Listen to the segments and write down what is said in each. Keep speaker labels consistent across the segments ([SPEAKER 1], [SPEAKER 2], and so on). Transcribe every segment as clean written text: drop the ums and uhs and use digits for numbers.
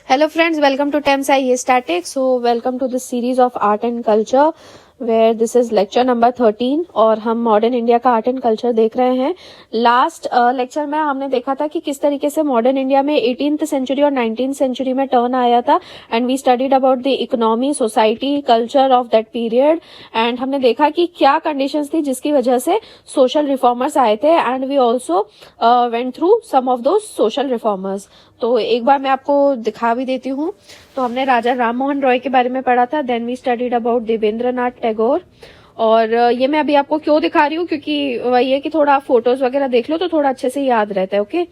[SPEAKER 1] Hello friends, welcome to TEMS IE Statics. So welcome to this series of art and culture where this is lecture number 13 और हम modern India का art and culture देख रहे हैं. Last lecture में हमने देखा था कि किस तरीके से मॉडर्न इंडिया में 18th सेंचुरी और 19th सेंचुरी में टर्न आया था and we studied about the economy, society, culture of that period and हमने देखा कि क्या कंडीशंस थी जिसकी वजह से सोशल रिफॉर्मर्स आए थे and we also went through some of those social reformers. तो एक बार मैं आपको दिखा भी देती हूँ. तो हमने राजा राम मोहन रॉय के बारे में पढ़ा था. Then we studied about Debendranath Tagore. और ये मैं अभी आपको क्यों दिखा रही हूँ क्योंकि वही है कि थोड़ा फोटोज वगैरह देख लो तो थोड़ा अच्छे से याद रहता है. Okay.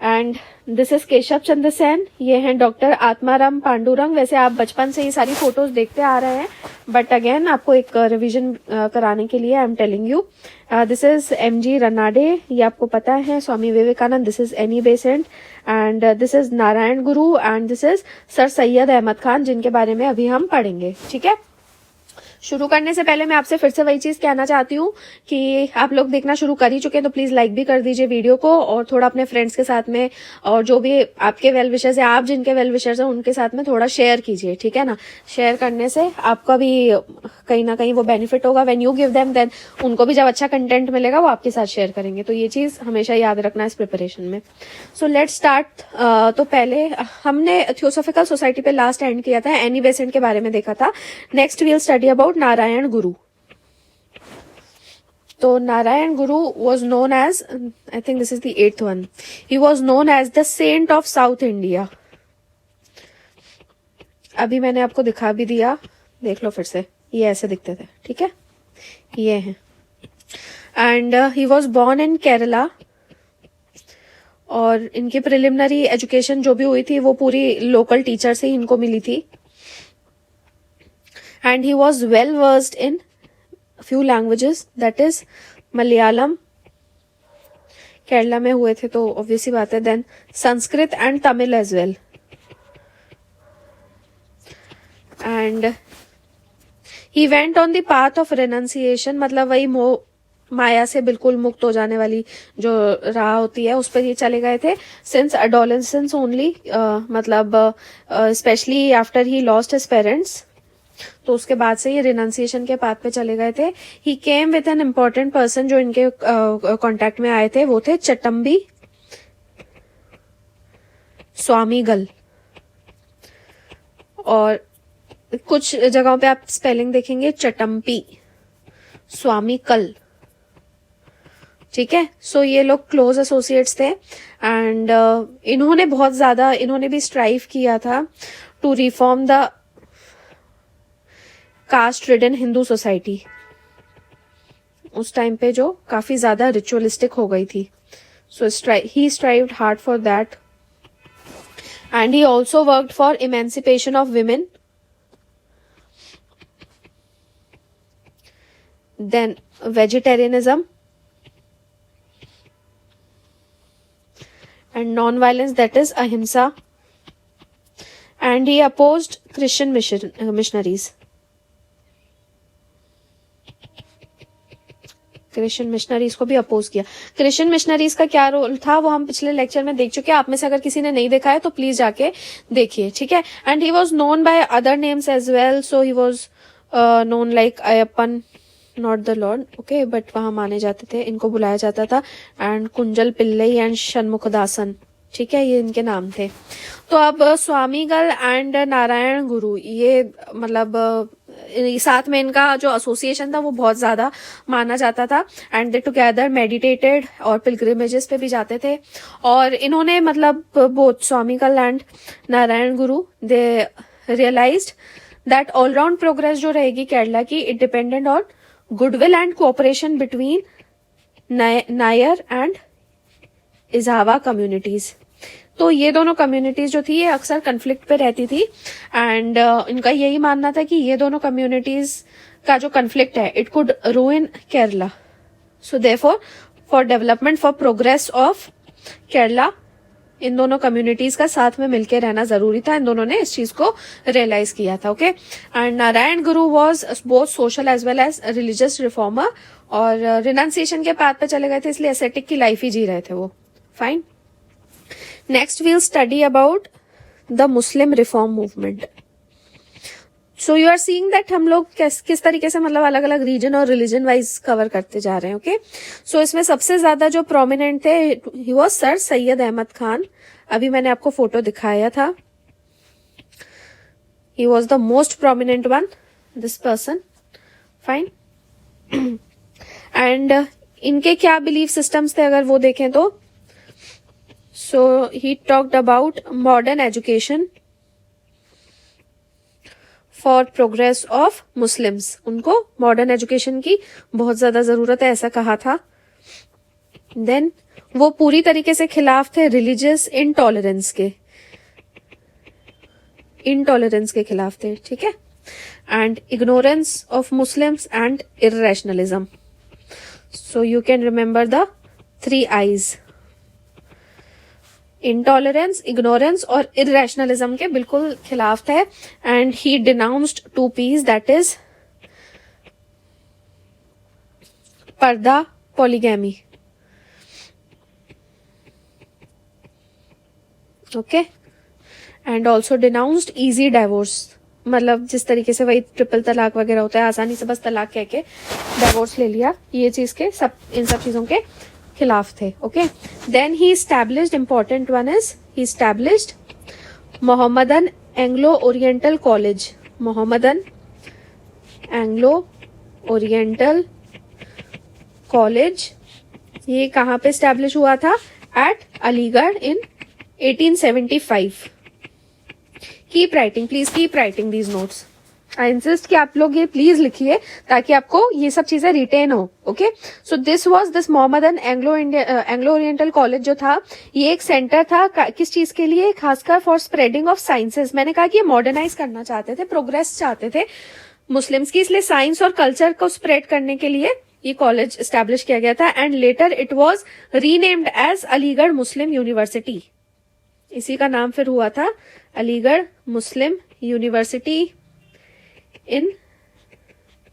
[SPEAKER 1] And this is Keshav Chandra Sen. ये हैं डॉक्टर आत्माराम पांडुरंग. वैसे आप बचपन से ही सारी फोटोज देखते आ रहे हैं बट अगेन आपको एक रिवीजन कराने के लिए I am telling you. This is M G. Ranade. ये आपको पता है. Swami Vivekananda. This is Annie Besant and this is Narayana Guru and this is sir Syed Ahmad Khan जिनके बारे में अभी हम पढ़ेंगे. ठीक है. शुरू करने से पहले मैं आपसे फिर से वही चीज कहना चाहती हूँ कि आप लोग देखना शुरू कर ही चुके हैं तो प्लीज लाइक भी कर दीजिए वीडियो को और थोड़ा अपने फ्रेंड्स के साथ में और जो भी आपके वेल विशर्स है, आप जिनके वेल विशर्स हैं उनके साथ में थोड़ा शेयर कीजिए. ठीक है ना. शेयर करने से आपका भी कहीं ना कहीं वो बेनिफिट होगा. When you give them then उनको भी जब अच्छा कंटेंट मिलेगा वो आपके साथ शेयर करेंगे. तो ये चीज हमेशा याद रखना इस प्रिपरेशन में. So let's start. तो पहले हमने थियोसॉफिकल सोसाइटी पे लास्ट एंड किया था. एनी बेसेंट के बारे में देखा था. Next we'll study about Narayana Guru. तो नारायण गुरु was known as, I think this is the 8th one, he was known as the saint of South India. अभी मैंने आपको दिखा भी दिया, देख लो फिर से. ये ऐसे दिखते थे. ठीक है. ये हैं. एंड ही वॉज बॉर्न इन केरला और इनकी प्रिलिमिनरी एजुकेशन जो भी हुई थी वो पूरी लोकल टीचर से ही इनको मिली थी. And he was well versed in few languages, that is Malayalam. Kerala में हुए थे तो ऑब्वियसली बात है. Then Sanskrit and Tamil as well. And he went on the path of renunciation. मतलब वही माया से बिल्कुल मुक्त हो जाने वाली जो राह होती है उस पर ये चले गए थे. Since adolescence only. मतलब specially after he lost his parents. तो उसके बाद से ये रिनाउंसिएशन के पाथ पे चले गए थे. He came with an important person जो इनके कांटेक्ट में आए थे. वो थे चटम्बी स्वामीगल. और कुछ जगहों पे आप स्पेलिंग देखेंगे चटम्पी स्वामीकल. ठीक है. सो ये लोग क्लोज एसोसिएट्स थे एंड इन्होंने भी स्ट्राइव किया था to reform the caste ridden Hindu society. उस टाइम पे जो काफी ज्यादा रिचुअलिस्टिक हो गई थी. So he strived hard for that and he also worked for emancipation of women. Then vegetarianism and non violence, that is ahimsa. And he opposed Christian missionaries. Christian missionaries को भी अपोज किया. क्रिश्चियन मिशनरीज का क्या role था वो हम पिछले lecture में देख चुके हैं. आप में से अगर किसी ने नहीं देखा है तो प्लीज जाके देखिए. ठीक है. And he was known by other names as well. So he was known like Ayyappan, not the lord. Okay. But वहां माने जाते थे, इनको बुलाया जाता था. And Kunjan Pillai and Shanmukhadasan. ठीक है. ये इनके नाम थे. तो अब स्वामीगल एंड नारायण गुरु ये मतलब साथ में इनका जो एसोसिएशन था वो बहुत ज्यादा माना जाता था. एंड दे टुगेदर मेडिटेटेड और पिलग्रिमेजेस पे भी जाते थे. और इन्होंने मतलब both Swamigal and Narayana Guru they realised that all round progress जो रहेगी केरला की it dependent on goodwill and cooperation between Nair and Ezhava communities. तो ये दोनों कम्युनिटीज जो थी ये अक्सर कन्फ्लिक्ट पे रहती थी एंड इनका यही मानना था कि ये दोनों कम्युनिटीज का जो कन्फ्लिक्ट है it could ruin Kerala. So therefore for development, for progress of Kerala इन दोनों कम्युनिटीज का साथ में मिलकर रहना जरूरी था. इन दोनों ने इस चीज को रियलाइज किया था. Okay. And Narayana Guru was both social as well as religious reformer और रिनाउंसिएशन के पाथ पे चले गए थे इसलिए एसेटिक की लाइफ ही जी रहे थे वो. Fine. Next we'll study about the Muslim reform movement. So you are seeing that हम लोग किस तरीके से मतलब अलग अलग रीजन और रिलीजन वाइज कवर करते जा रहे हैं. ओके, सो इसमें सबसे ज्यादा जो प्रोमिनेंट थे, he was sir Syed Ahmad Khan. अभी मैंने आपको फोटो दिखाया था. He was the most prominent one, this person. Fine. And इनके क्या बिलीफ सिस्टम्स थे अगर वो देखें तो, so he talked about modern education for progress of Muslims. उनको मॉडर्न एजुकेशन की बहुत ज्यादा जरूरत है, ऐसा कहा था. देन वो पूरी तरीके से खिलाफ थे रिलीजियस इनटॉलरेंस के खिलाफ थे. ठीक है. And ignorance of Muslims and irrationalism. So you can remember the 3 I's. Intolerance, ignorance और इरेशनलिज्म के बिल्कुल खिलाफ थे. And he denounced 2 P's, that is purdah, polygamy. Okay. And also denounced easy divorce. मतलब जिस तरीके से वही ट्रिपल तलाक वगैरह होता है, आसानी से बस तलाक कह के डाइवोर्स ले लिया, ये चीज के इन सब चीजों के खिलाफ थे. Okay. Then he established, important one is, he established Mohammedan Anglo Oriental college. Mohammedan Anglo Oriental college, ये कहाँ पे स्टैब्लिश हुआ था? At Aligarh in 1875. Keep writing, please keep writing these notes. I insist कि आप लोग ये प्लीज लिखिए ताकि आपको ये सब चीजें रिटेन हो. Okay. So this Mohammedan Anglo Oriental college जो था, ये एक सेंटर था किस चीज के लिए? खासकर फॉर स्प्रेडिंग ऑफ साइंसेस. मैंने कहा कि ये मॉडर्नाइज करना चाहते थे, प्रोग्रेस चाहते थे मुस्लिम्स की, इसलिए साइंस और कल्चर को स्प्रेड करने के लिए ये कॉलेज एस्टैब्लिश किया गया था. And later it was renamed as Aligarh Muslim university. इसी का नाम फिर हुआ था Aligarh Muslim university in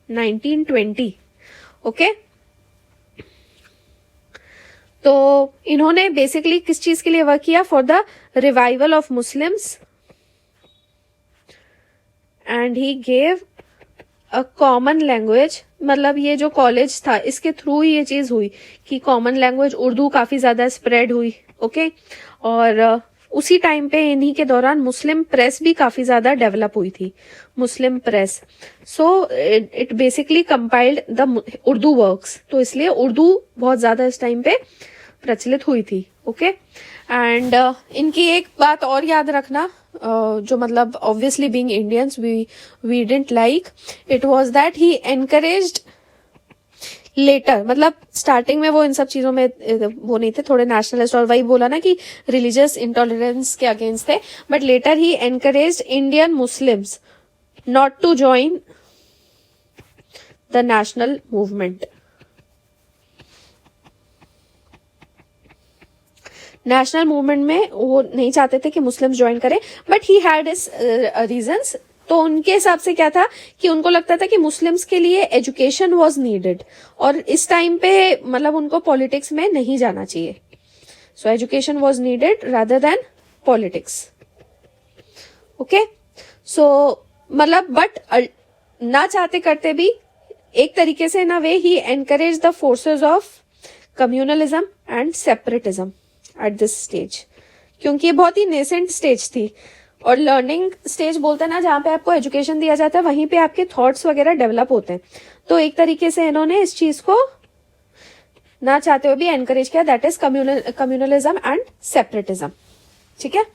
[SPEAKER 1] 1920. Okay. तो इन्होंने बेसिकली किस चीज के लिए वर्क किया? For the revival of Muslims. And he gave a common language. मतलब ये जो कॉलेज था, इसके थ्रू ही ये चीज हुई कि कॉमन लैंग्वेज उर्दू काफी ज्यादा स्प्रेड हुई. ओके. और उसी टाइम पे इन्हीं के दौरान मुस्लिम प्रेस भी काफी ज्यादा डेवलप हुई थी. Muslim press. So it basically compiled the Urdu works. तो इसलिए उर्दू बहुत ज्यादा इस टाइम पे प्रचलित हुई थी. ओके. एंड इनकी एक बात और याद रखना, जो मतलब obviously being Indians we didn't like, it was that he encouraged later. मतलब स्टार्टिंग में वो इन सब चीजों में वो नहीं थे, थोड़े नेशनलिस्ट, और वही बोला ना कि रिलीजियस इंटॉलरेंस के अगेंस्ट थे. But later he encouraged Indian Muslims not to join the national movement. National movement में वो नहीं चाहते थे कि मुस्लिम्स ज्वाइन करें, but he had his reasons. तो उनके हिसाब से क्या था कि उनको लगता था कि मुस्लिम्स के लिए एजुकेशन वाज नीडेड, और इस टाइम पे मतलब उनको पॉलिटिक्स में नहीं जाना चाहिए. So education was needed rather than politics. Okay. So मतलब बट ना चाहते करते भी एक तरीके से ना वे ही encourage the forces of communalism and separatism at this stage, क्योंकि ये बहुत ही नेसेंट स्टेज थी. और लर्निंग स्टेज बोलते हैं ना, जहां पे आपको एजुकेशन दिया जाता है, वहीं पे आपके थॉट्स वगैरह डेवलप होते हैं. तो एक तरीके से इन्होंने इस चीज को ना चाहते हुए भी एनकरेज किया, that is communalism and separatism. ठीक है.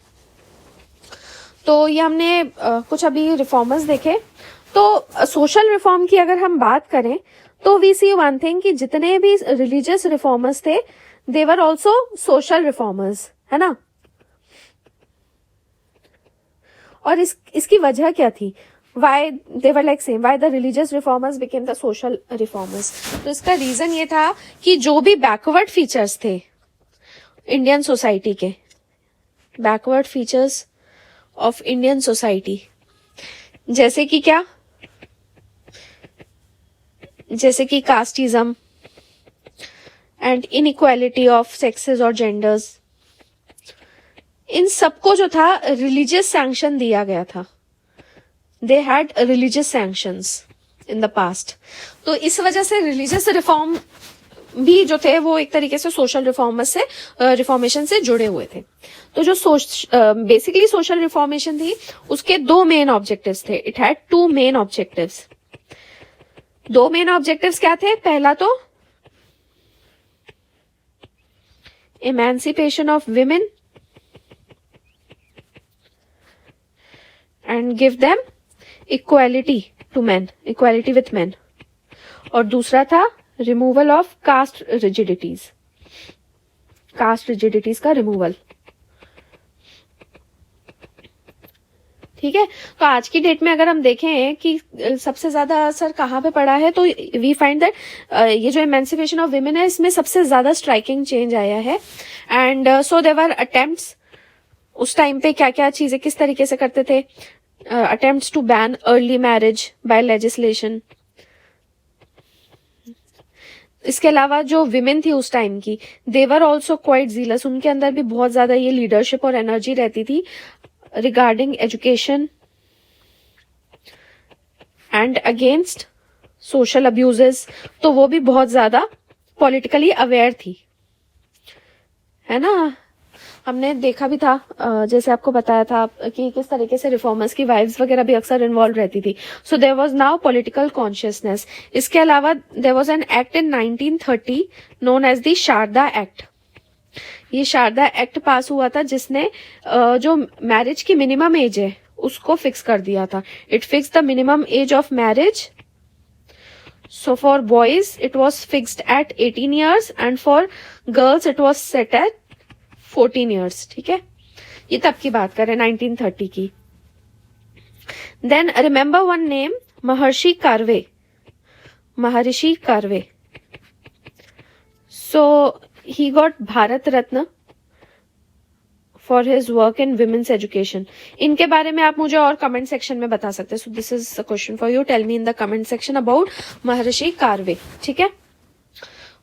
[SPEAKER 1] तो ये हमने कुछ अभी रिफॉर्मर्स देखे. तो सोशल रिफॉर्म की अगर हम बात करें तो वी सी वन थिंग कि जितने भी रिलीजियस रिफॉर्मर्स थे, दे वर ऑल्सो सोशल रिफॉर्मर्स, है ना. और इसकी वजह क्या थी? Why they were like same, why the religious reformers became the social reformers? तो इसका रीजन ये था कि जो भी बैकवर्ड फीचर्स थे इंडियन सोसाइटी के, backward features of Indian society, जैसे कि क्या? जैसे कि casteism and inequality of sexes और जेंडर्स, इन सबको जो था रिलीजियस सैंक्शन दिया गया था. They had religious sanctions in the past. तो इस वजह से रिलीजियस रिफॉर्म भी जो थे वो एक तरीके से सोशल रिफॉर्मेशन से जुड़े हुए थे. तो जो बेसिकली सोशल रिफॉर्मेशन थी उसके दो मेन ऑब्जेक्टिव्स थे. It had two main objectives. दो मेन ऑब्जेक्टिव्स क्या थे? पहला तो emancipation of women and give them equality to man, equality with man. और दूसरा था removal of caste rigidities, caste rigidities का रिमूवल. ठीक है. तो आज की डेट में अगर हम देखें कि सबसे ज्यादा असर कहाँ पे पड़ा है, तो वी फाइंड दैट ये जो इमेंसिपेशन ऑफ विमेन है इसमें सबसे ज्यादा स्ट्राइकिंग चेंज आया है. And so there were attempts. उस टाइम पे क्या क्या चीजें किस तरीके से करते थे? Attempts to ban early marriage by legislation. इसके अलावा जो विमेन थी उस टाइम की, देवर ऑल्सो क्वाइट जीलस. उनके अंदर भी बहुत ज्यादा ये लीडरशिप और एनर्जी रहती थी regarding education and against social abuses. तो वो भी बहुत ज्यादा पॉलिटिकली अवेयर थी, है ना. हमने देखा भी था, जैसे आपको बताया था कि किस तरीके से रिफॉर्मर्स की वाइफ्स वगैरह भी अक्सर इन्वॉल्व रहती थी. So there was now political consciousness. इसके अलावा there was an act in 1930 known as the Sharda act. ये शारदा एक्ट पास हुआ था जिसने जो मैरिज की मिनिमम एज है उसको फिक्स कर दिया था. It fix the minimum age of marriage. So for boys it was fixed at 18 years and for girls it was set at 14 years. ठीक है. ये तब की बात करें 1930 की. Then remember one name, Maharshi Karve. Maharshi Karve. So he got Bharat Ratna for his work in women's education. इनके बारे में आप मुझे और कमेंट सेक्शन में बता सकते हैं. So this is a question for you. Tell me in the comment section about महर्षि कार्वे. ठीक है.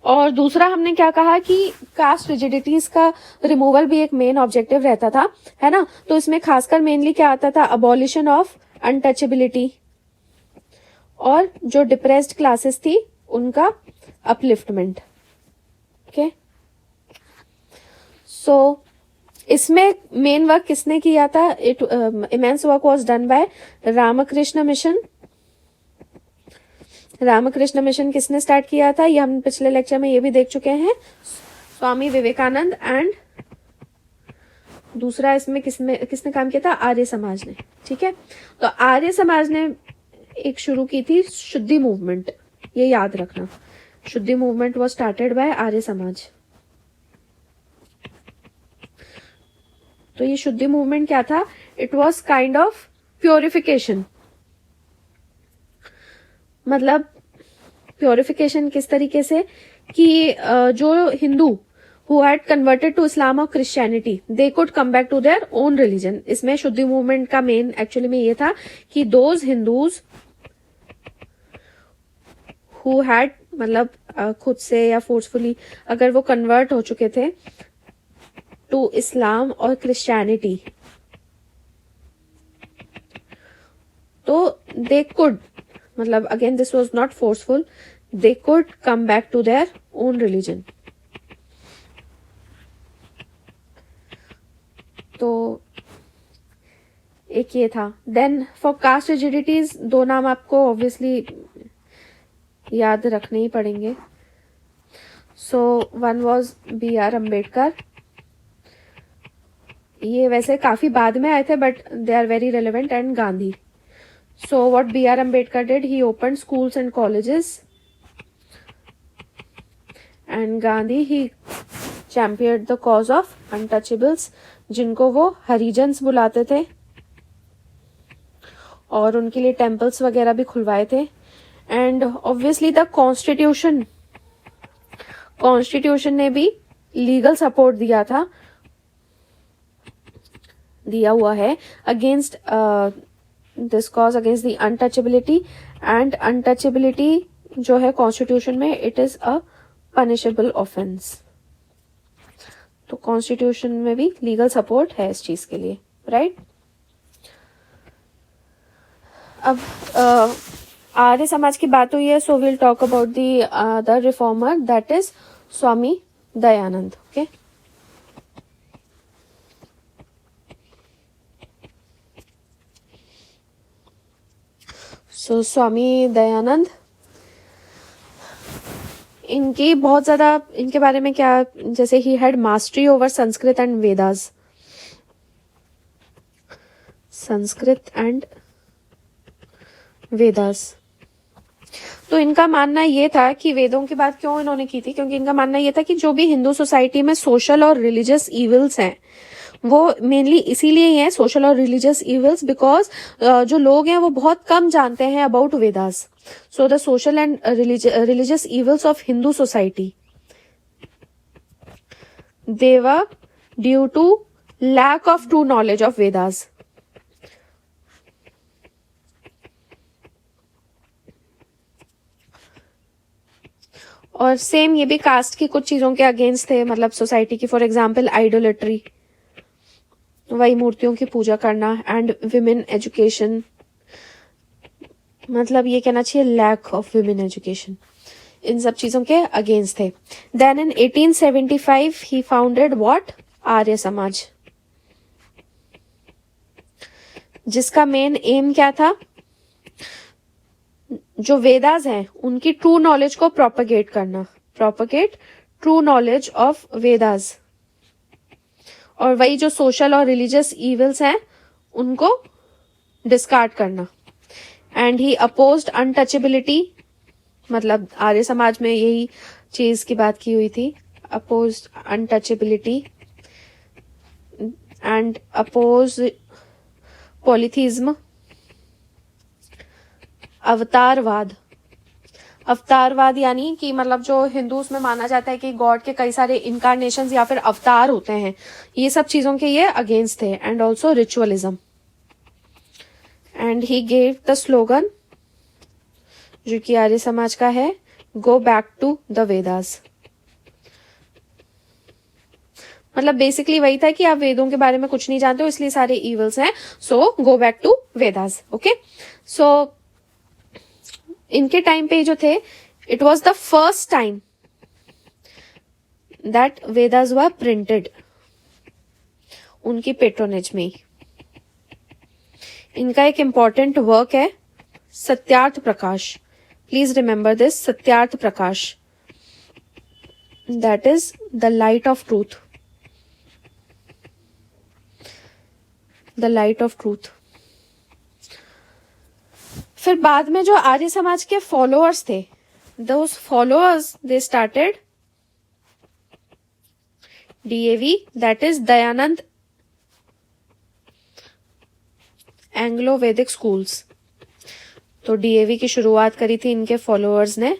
[SPEAKER 1] और दूसरा हमने क्या कहा कि कास्ट रिजिडिटीज का रिमूवल भी एक मेन ऑब्जेक्टिव रहता था, है ना. तो इसमें खासकर मेनली क्या आता था? अबॉलिशन ऑफ अनटचेबिलिटी और जो डिप्रेस्ड क्लासेस थी उनका अपलिफ्टमेंट. ओके. सो इसमें मेन वर्क किसने किया था? Immense work was done by Ramakrishna mission. Ramakrishna mission किसने स्टार्ट किया था? ये हम पिछले लेक्चर में ये भी देख चुके हैं. स्वामी विवेकानंद. एंड दूसरा इसमें किसने काम किया था? आर्य समाज ने. ठीक है. तो आर्य समाज ने एक शुरू की थी शुद्धि मूवमेंट. ये याद रखना, Shuddhi movement was started by Arya Samaj. तो ये शुद्धि मूवमेंट क्या था? It was kind of purification. मतलब प्योरिफिकेशन किस तरीके से कि जो Hindu who had converted to Islam और Christianity, they could come back to their own religion. इसमें शुद्धि मूवमेंट का मेन एक्चुअली में ये था कि दोज हिंदूज हु हैड, मतलब खुद से या फोर्सफुली अगर वो कन्वर्ट हो चुके थे टू इस्लाम और क्रिश्चियनिटी, तो दे कुड, मतलब again this was not forceful, they could come back to their own religion. तो एक ये था. देन फॉर कास्ट रिजिडिटीज दो नाम आपको ऑब्वियसली याद रखने ही पड़ेंगे. So one was B.R. Ambedkar. ये वैसे काफी बाद में आए थे but they are very relevant. And Gandhi. So what B.R. Ambedkar did, he opened schools and colleges. And Gandhi he champion the cause of untouchables, जिनको वो हरिजन्स बुलाते थे, और उनके लिए टेम्पल्स वगैरह भी खुलवाए थे. एंड ऑब्वियसली द कॉन्स्टिट्यूशन ने भी लीगल सपोर्ट दिया हुआ है against this cause, against the untouchability. And untouchability जो है कॉन्स्टिट्यूशन में, it is a punishable offence. तो कॉन्स्टिट्यूशन में भी लीगल सपोर्ट है इस चीज के लिए, राइट। अब आर्य समाज की बात हुई है, so will talk about the other reformer, that is Swami Dayanand. Okay, so Swami Dayanand, इनकी बहुत ज्यादा, इनके बारे में क्या, जैसे he had mastery over Sanskrit and Vedas, Sanskrit and Vedas. तो इनका मानना ये था कि वेदों की बात क्यों इन्होंने की थी, क्योंकि इनका मानना ये था कि जो भी हिंदू सोसाइटी में सोशल और रिलीजियस इविल्स हैं वो मेनली इसीलिए ही हैं, सोशल और रिलीजियस इविल्स, बिकॉज जो लोग हैं वो बहुत कम जानते हैं about Vedas. So the social and religious evils of Hindu society, they were due to lack of true knowledge of Vedas. और सेम ये भी कास्ट की कुछ चीजों के अगेंस्ट थे, मतलब सोसाइटी की, फॉर एग्जाम्पल आइडोलेट्री, वही मूर्तियों की पूजा करना, एंड विमेन एजुकेशन, मतलब ये कहना चाहिए लैक ऑफ विमेन एजुकेशन, इन सब चीजों के अगेंस्ट थे। Then in 1875 he founded what, Arya Samaj, जिसका मेन एम क्या था, जो वेदास हैं उनकी ट्रू नॉलेज को प्रोपगेट करना, propagate true knowledge of Vedas, और वही जो सोशल और रिलीजियस इविल्स हैं उनको डिस्कार्ड करना। एंड ही अपोज्ड अनटचेबिलिटी, मतलब आर्य समाज में यही चीज की बात की हुई थी, opposed untouchability and oppose polytheism, अवतारवाद। अवतारवाद यानी कि मतलब जो हिंदूज में माना जाता है कि गॉड के कई सारे इनकारनेशंस या फिर अवतार होते हैं, ये सब चीजों के ये अगेंस्ट थे। And also ritualism. And he gave the slogan, जो कि आर्य समाज का है, go back to the Vedas. मतलब बेसिकली वही था कि आप वेदों के बारे में कुछ नहीं जानते हो, इसलिए सारे इविल्स हैं, so go back to Vedas. Okay, so इनके टाइम पे जो थे, it was the first time that Vedas were printed, उनकी पेट्रोनेज में। इनका एक इंपॉर्टेंट वर्क है Satyarth Prakash, please remember this, Satyarth Prakash, that is the light of truth, the light of truth. फिर बाद में जो आर्य समाज के फॉलोअर्स थे, those followers they started DAV, that is Dayanand Anglo Vedic schools. तो डीएवी की शुरुआत करी थी इनके फॉलोअर्स ने,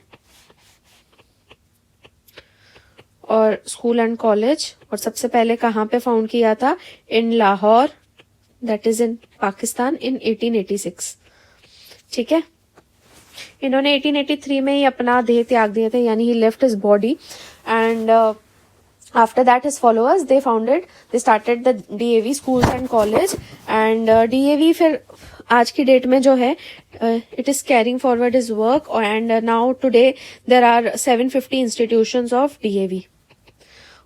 [SPEAKER 1] और स्कूल एंड कॉलेज, और सबसे पहले कहाँ पे फाउंड किया था, in Lahore, that is in Pakistan, in 1886। ठीक है, इन्होंने 1883 में ही अपना देह त्याग दिए थे, यानी he left his body, and after that his followers they started the DAV schools and college, and DAV फिर आज की डेट में जो है, it is carrying forward his work, and now today there are 750 institutions of DAV.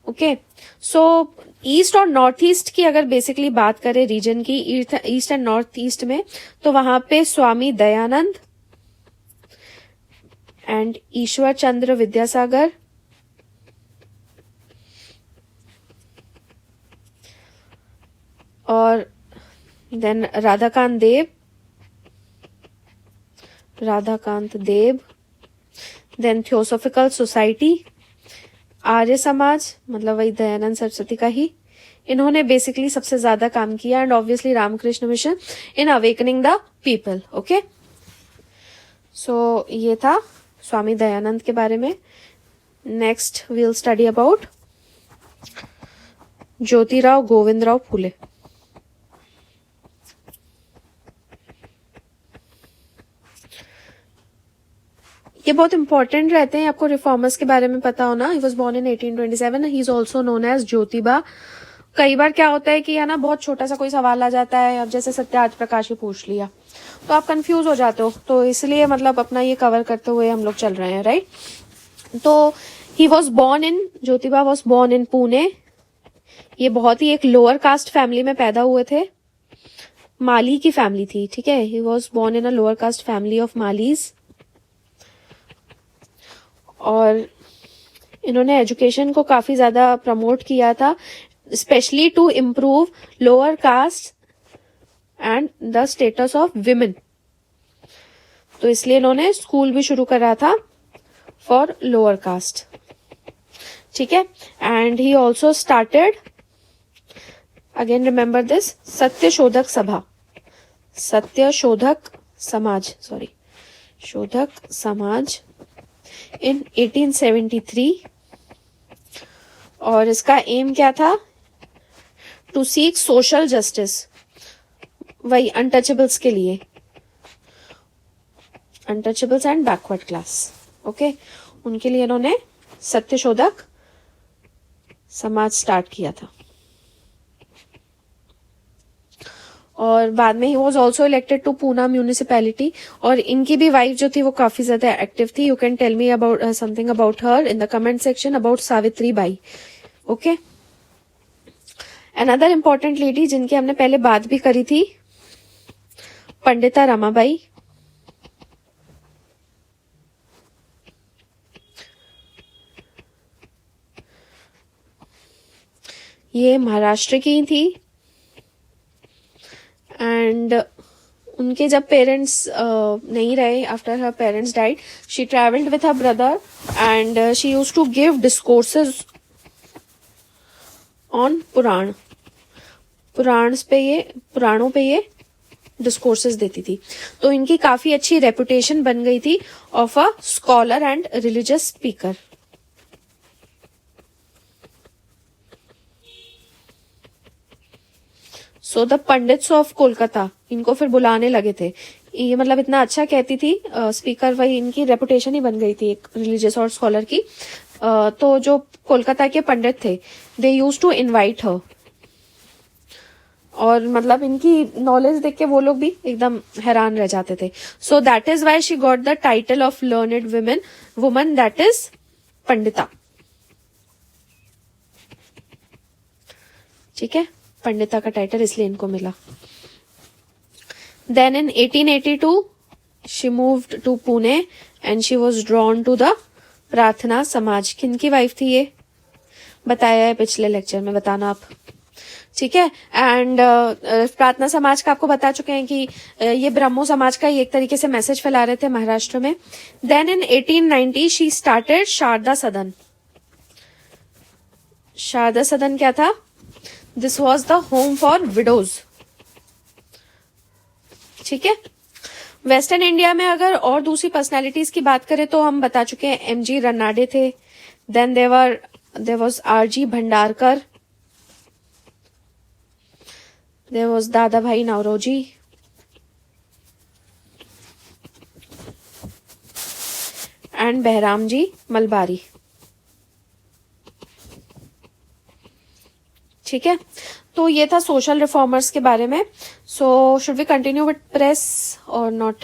[SPEAKER 1] Okay, so east और north east की अगर basically बात करें रीजन की, ईस्ट एंड नॉर्थ ईस्ट में, तो वहां पे स्वामी दयानंद एंड ईश्वर चंद्र विद्यासागर, और देन राधाकांत देव, then theosophical society, Arya Samaj, मतलब वही दयानंद सरस्वती का ही, इन्होंने बेसिकली सबसे ज्यादा काम किया, and obviously Ramakrishna mission in awakening the people. Okay, so ये था स्वामी दयानंद के बारे में। Next we'll study about Jyotirao Govindrao Phule. ये बहुत इंपॉर्टेंट रहते हैं, आपको रिफॉर्मर्स के बारे में पता होना। He was born in 1827, he is also known as Jyotiba. कई बार क्या होता है कि है ना, बहुत छोटा सा कोई सवाल आ जाता है, अब जैसे सत्यार्थ प्रकाश ही पूछ लिया तो आप कंफ्यूज हो जाते हो, तो इसलिए मतलब अपना ये कवर करते हुए हम लोग चल रहे हैं, राइट। तो ही was born in, Jyotiba was born इन पुणे। ये बहुत ही एक लोअर कास्ट फैमिली में पैदा हुए थे, माली की फैमिली थी, ठीक है। He was born in a lower caste family of Malis. और इन्होंने एजुकेशन को काफी ज्यादा प्रमोट किया था, specially to improve lower caste and the status of women. तो इसलिए इन्होंने स्कूल भी शुरू करा था फॉर लोअर कास्ट, ठीक है। And he also started, again remember this, Satyashodhak सभा, सत्यशोधक समाज, सॉरी, शोधक समाज इन 1873। और इसका एम क्या था? टू सीक सोशल जस्टिस, वही अनटचेबल्स के लिए, untouchables and backward class, okay, उनके लिए इन्होंने सत्यशोधक समाज स्टार्ट किया था। और बाद में he was also elected to Poona municipality. और इनकी भी वाइफ जो थी वो काफी ज्यादा एक्टिव थी। You can tell me about something about her in the comment section about Savitri Bai, okay. Another important lady जिनकी हमने पहले बात भी करी थी, पंडिता रमाबाई। ये महाराष्ट्र की थी एंड उनके जब पेरेंट्स नहीं रहे, after her parents died, she travelled with her brother and she used to give discourses on Purana, पुराणों पे ये डिस्कोर्सेस देती थी। तो इनकी काफी अच्छी रेपुटेशन बन गई थी of a scholar and religious speaker. So the pandits of Kolkata, इनको फिर बुलाने लगे थे। ये मतलब इतना अच्छा कहती थी स्पीकर, वही इनकी रेपुटेशन ही बन गई थी एक रिलीजियस और स्कॉलर की। तो जो कोलकाता के पंडित थे, दे यूज टू इनवाइट हर, और मतलब इनकी नॉलेज देख के वो लोग भी एकदम हैरान रह जाते थे। So that is why she got the title of learned woman, that is Pandita, ठीक है। पंडिता का टाइटल इसलिए इनको मिला। Then in 1882 she moved to Pune and she was drawn to the Prarthana Samaj. किनकी वाइफ थी ये? बताया है पिछले लेक्चर में, बताना आप, ठीक है। एंड प्रार्थना समाज का आपको बता चुके हैं कि ये ब्रह्मो समाज का एक तरीके से मैसेज फैला रहे थे महाराष्ट्र में। Then in 1890 she started Sharada Sadan. Sharada Sadan क्या था? This was the home for widows, ठीक है। वेस्टर्न इंडिया में अगर और दूसरी पर्सनालिटीज की बात करें तो हम बता चुके हैं, एमजी रन्नाडे थे। Then there was RG Bhandarkar, there was Dadabhai Naoroji, and Behramji Malabari, ठीक है। तो ये था सोशल रिफॉर्मर्स के बारे में। So should we continue with press और नॉट?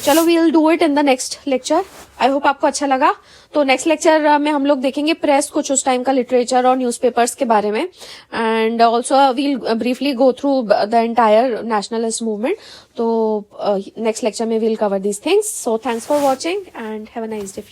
[SPEAKER 1] चलो, we will do it in the next lecture. I hope आपको अच्छा लगा। तो नेक्स्ट लेक्चर में हम लोग देखेंगे प्रेस, कुछ उस टाइम का लिटरेचर और न्यूज़पेपर्स के बारे में, and also we'll briefly go through the entire nationalist movement. तो नेक्स्ट लेक्चर में we'll cover these things. So thanks for watching and have a nice day.